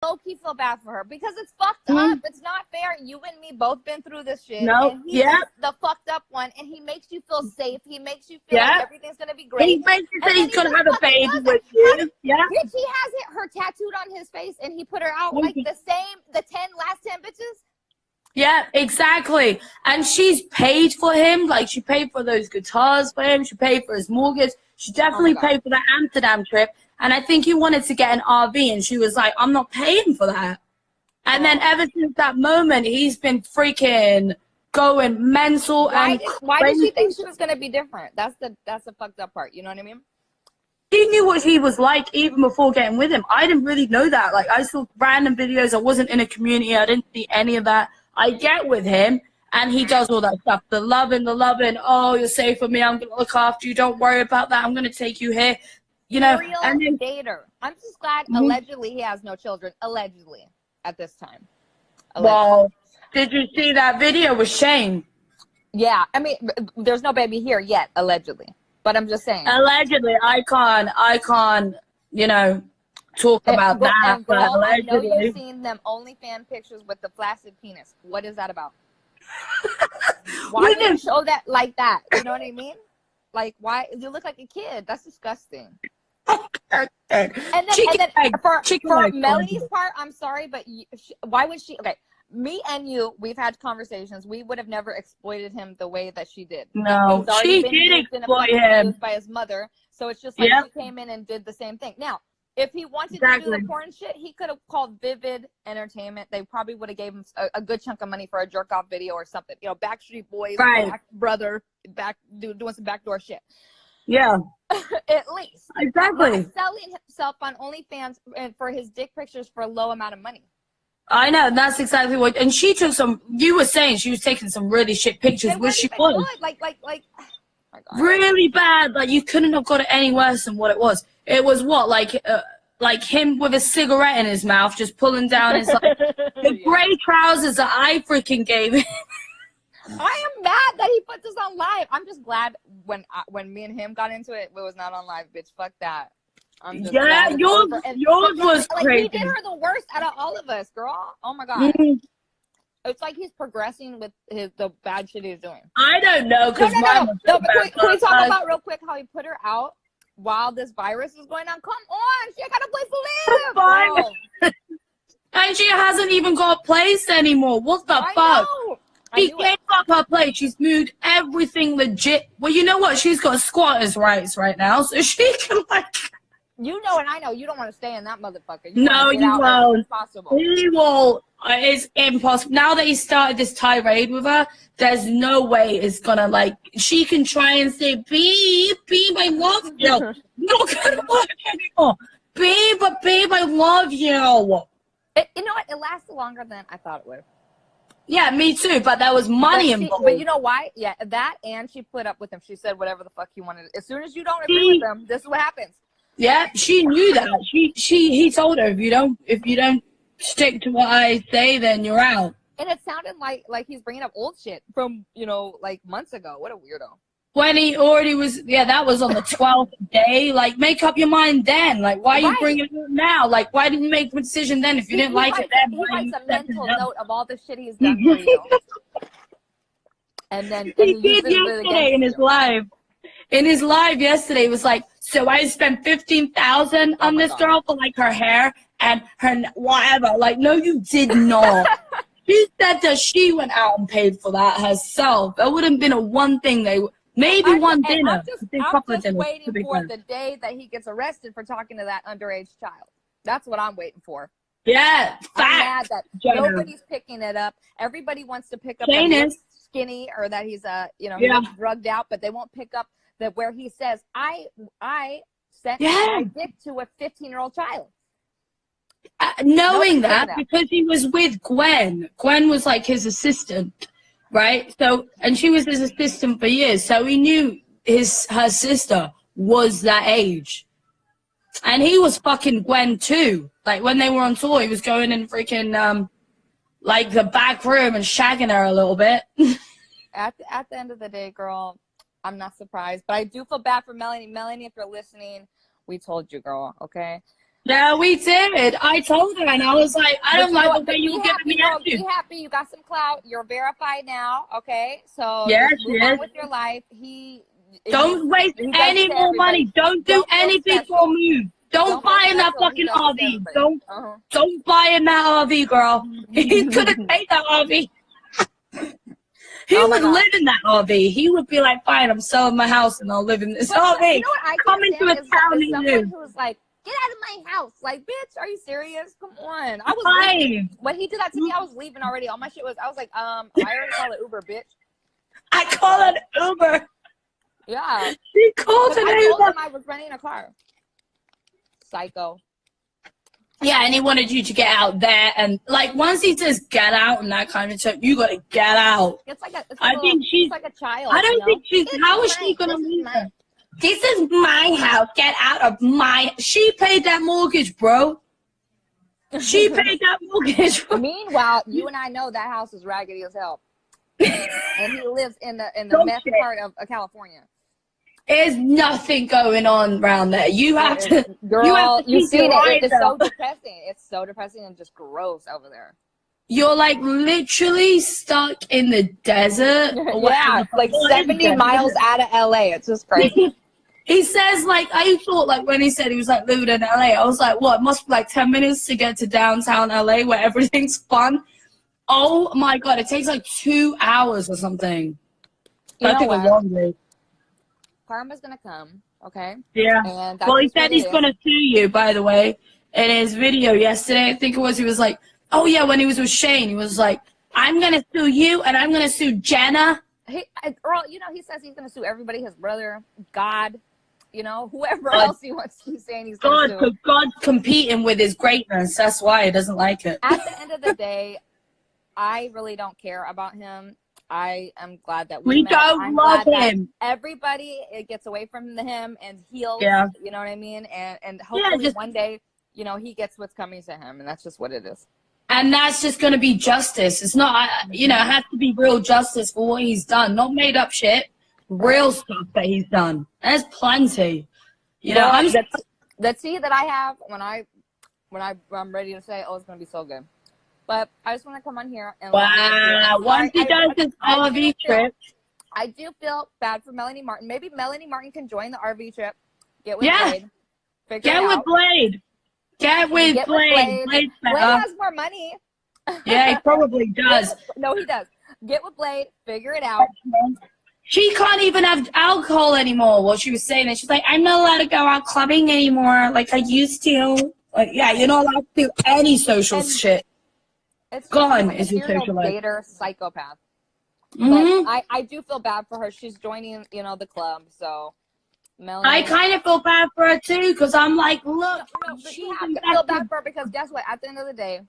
low-key feel bad for her because it's fucked up. It's not fair. You and me both been through this shit. No. And he's the fucked up one, and he makes you feel safe. He makes you feel like everything's gonna be great. He makes you think he's gonna have a baby with you. Yeah. Bitch, he has her tattooed on his face, and he put her out like the last 10 bitches. Yeah, exactly. And she's paid for him. Like, she paid for those guitars for him. She paid for his mortgage. She definitely paid for that Amsterdam trip. And I think he wanted to get an RV, and she was like, I'm not paying for that. And then ever since that moment, he's been freaking going mental. Why did she think she was going to be different? That's the fucked up part. You know what I mean? She knew what he was like even before getting with him. I didn't really know that. Like, I saw random videos. I wasn't in a community. I didn't see any of that. I get with him, and he does all that stuff. The loving. Oh, you're safe with me. I'm going to look after you. Don't worry about that. I'm going to take you here. You know, and then dater. I'm just glad. Allegedly, he has no children. Allegedly, at this time. Allegedly. Well, did you see that video with Shane? Yeah, I mean, there's no baby here yet. Allegedly, but I'm just saying. Allegedly, I can't. You know, talk about that. Girl, I know you've seen them OnlyFans pictures with the flaccid penis. What is that about? Why do you show that like that? You know what I mean? Like, why? You look like a kid. That's disgusting. And then for Melanie's part, I'm sorry, but why would she? Okay, me and you, we've had conversations. We would have never exploited him the way that she did. No, she did exploit him by his mother. So it's just like she came in and did the same thing. Now, if he wanted to do the porn shit, he could have called Vivid Entertainment. They probably would have gave him a good chunk of money for a jerk off video or something. You know, Backstreet Boys, brother, doing some backdoor shit. Yeah. At least. Exactly. Not selling himself on OnlyFans and for his dick pictures for a low amount of money. I know. That's exactly what. And she took some. You were saying she was taking some really shit pictures, which she was. Like. Oh really bad. Like, you couldn't have got it any worse than what it was. It was what, like him with a cigarette in his mouth, just pulling down his the gray trousers that I freaking gave him. I am mad that he put this on live. I'm just glad when me and him got into it, it was not on live, bitch. Fuck that. I'm just glad yours was crazy. He did her the worst out of all of us, girl. Oh my god. It's like he's progressing with the bad shit he's doing. I don't know, because no. But can we talk about real quick how he put her out while this virus is going on? Come on, she got a place to live. And she hasn't even got a place anymore. What the fuck? She gave up her place. She's moved everything legit. Well, you know what? She's got squatters' rights right now, so she can You know, and I know you don't want to stay in that motherfucker. No, you won't. Impossible. He will. It's impossible. Now that he started this tirade with her, there's no way it's gonna she can try and say, babe, I love you. Not gonna work anymore. Babe, I love you. You know what? It lasted longer than I thought it would. Yeah, me too, but there was money involved. But you know why? Yeah, that, and she put up with him. She said whatever the fuck he wanted. As soon as you don't agree with him, this is what happens. Yeah, she knew that. He told her, if you don't stick to what I say, then you're out. And it sounded like he's bringing up old shit from, like months ago. What a weirdo. When he already was, that was on the 12th day. Like, make up your mind then. Like, why are you bringing it up now? Like, why didn't you make the decision then if you didn't like it then? He writes a mental note of all the shit he's done for you. And then he did yesterday in his live. In his live yesterday, it was like, so I spent $15,000 on this girl for her hair and her whatever. Like, no, you did not. She said that she went out and paid for that herself. That would have been a one thing maybe one dinner. I'm just waiting for the day that he gets arrested for talking to that underage child. That's what I'm waiting for. Yeah, I'm mad that nobody's picking it up. Everybody wants to pick up that he's skinny or that he's he's drugged out, but they won't pick up that where he says, I sent my dick to a 15-year-old child. Knowing that because he was with Gwen. Gwen was like his assistant, right? So, and she was his assistant for years. So he knew her sister was that age. And he was fucking Gwen too. Like when they were on tour, he was going in freaking the back room and shagging her a little bit. At the end of the day, girl, I'm not surprised, but I do feel bad for Melanie. Melanie, if you're listening, we told you, girl, okay? Yeah, we did. I told her, and I was like, I don't like the way you were giving me girl, attitude. be happy. You got some clout. You're verified now. Okay, so Yes, just move on with your life. Don't waste any more money. Don't do any big more move. Don't buy in that fucking RV. Don't buy in that RV, girl. He couldn't take that RV. He would live in that RV. He would be like, fine, I'm selling my house and I'll live in this RV. You know what I Come into a town is someone who's like, get out of my house. Like, bitch, are you serious? Come on. I was leaving. When he did that to me, I was leaving already. All my shit was, I was like, I already called an Uber, bitch. I call it Uber. Yeah. She called an Uber. I told him I was renting a car. Psycho. Yeah, and he wanted you to get out there, and like once he says get out and that kind of stuff, you gotta get out. It's like she's like a child. I don't think she's. How is she gonna leave her? This is my house. Get out of my. She paid that mortgage, bro. She paid that mortgage. Meanwhile, you and I know that house is raggedy as hell, and he lives in the meth part of California. There's nothing going on around there. You have to, girl. You see it. It's so depressing. It's so depressing and just gross over there. You're like literally stuck in the desert. Yeah, like 70 miles out of LA. It's just crazy. He says like I thought like when he said he was like living in LA, I was like, what? It must be like 10 minutes to get to downtown LA where everything's fun. Oh my god, it takes like 2 hours or something. I think a long day. Karma's gonna come, okay? Yeah. And well, he said he's gonna sue you, by the way. In his video yesterday, I think it was, he was like, oh yeah, when he was with Shane, he was like, I'm gonna sue you and I'm gonna sue Jenna. Earl, you know, he says he's gonna sue everybody, his brother, God, you know, whoever else he wants to keep saying he's gonna sue. God's competing with his greatness. That's why he doesn't like it. At the end of the day, I really don't care about him. I am glad that we don't love him. Everybody gets away from him and heals. Yeah. You know what I mean? And hopefully one day, you know, he gets what's coming to him, and that's just what it is. And that's just going to be justice. It's not, you know, it has to be real justice for what he's done, not made up shit. Real stuff that he's done. There's plenty. You know, the tea that I have when I'm ready to say, oh, it's going to be so good. But I just want to come on here and once he does his RV trip. I do feel bad for Melanie Martin. Maybe Melanie Martin can join the RV trip. Get with Blade. Get with Blade. Get with Blade. Blade has more money. Yeah, he probably does. No, he does. Get with Blade. Figure it out. She can't even have alcohol anymore. What she was saying, and she's like, I'm not allowed to go out clubbing anymore like I used to. Like, yeah, you're not allowed to do any social shit. It's gone is your social life. Dater psychopath. Mm-hmm. But I do feel bad for her. She's joining, you know, the club. So, Melanie, I kind of feel bad for her too, because I'm like, look, she have to feel bad for her because guess what? At the end of the day,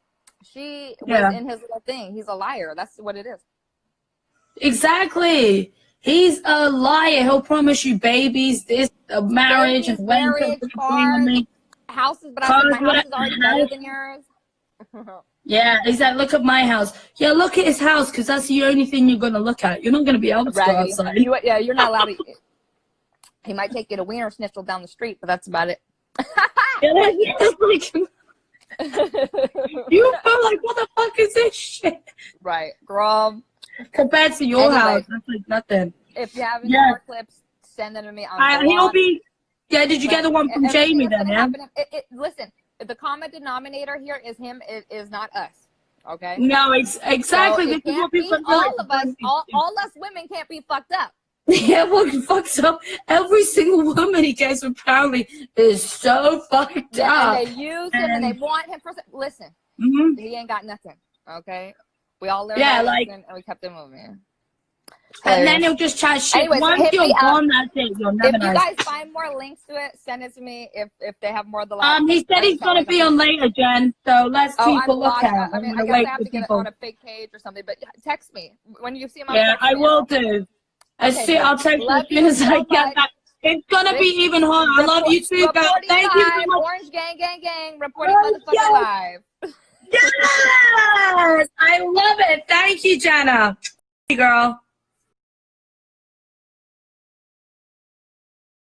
she was in his little thing. He's a liar. That's what it is. Exactly. He's a liar. He'll promise you babies, marriage, and cars, houses. But I think my house is already better than yours. Yeah, he's like, look at my house. Yeah, look at his house, because that's the only thing you're going to look at. You're not going to be able to go outside. You're not allowed to. He might take you to Wiener Schnitzel down the street, but that's about it. You feel like, what the fuck is this shit? Right, girl. Compared to your house, that's like nothing. If you have any more clips, send them to me. He'll be. Yeah, did you get the one from Jamie then? Yeah. Listen. The common denominator here is him. It is not us. Okay. No, exactly. So this is what people all of us, all us women can't be fucked up. Yeah, well, he fucks up. Every single woman he gets apparently is so fucked up. And they use him and they want him for. Listen, he ain't got nothing. Okay. We all learned and we kept it moving. And then he'll just chat shit. Anyways, once you're gone, that's it. You'll never know. If you guys find more links to it, send it to me. If they have more of the live. He said he's gonna be on later, Jen. So let's keep a lookout. I mean, I guess I have to get it on a fake page or something. But text me when you see him. Yeah, I will do. I'll text you as soon as I get that. It's gonna be even harder. I love you too, guys. Thank you so much. Orange gang, reporting motherfucking live. Yes, I love it. Thank you, Jenna. Hey, girl.